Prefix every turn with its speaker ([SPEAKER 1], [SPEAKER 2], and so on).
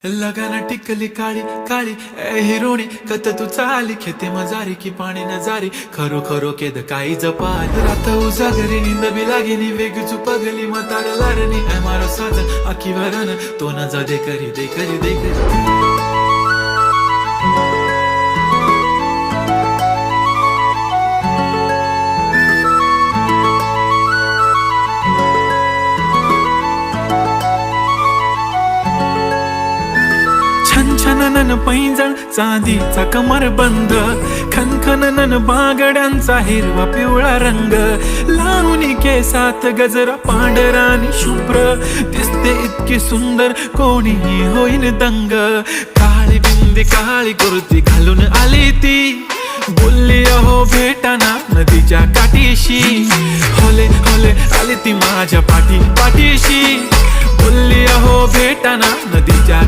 [SPEAKER 1] लगाना टिकली काळी काळी ए हिरोणी कत तू चाली खेते मजारी की पाणी नजारी खरो खरो केद काही जपाल रात उजागरी निंद बी लागेनी वेग चुपगली मतार लारणी ए मारो साजन आखी वरन तो न जा दे करी दे करी दे करी छनछनन पैंजण चांदीचा कमर बंद खनखनन बागड्यांचा हिरवा पिवळा रंग लावणी केसात गजरा पांढरानी शुभ्र दिसते इतकी सुंदर कोणीही होईन दंग काळी बिंदी काळी कुर्ती घालून आली ती बोलली अहो भेटाना नदीच्या काठीशी होले होले आली ती माझ्या पाठीशी बोलली अहो भेटाना नदीच्या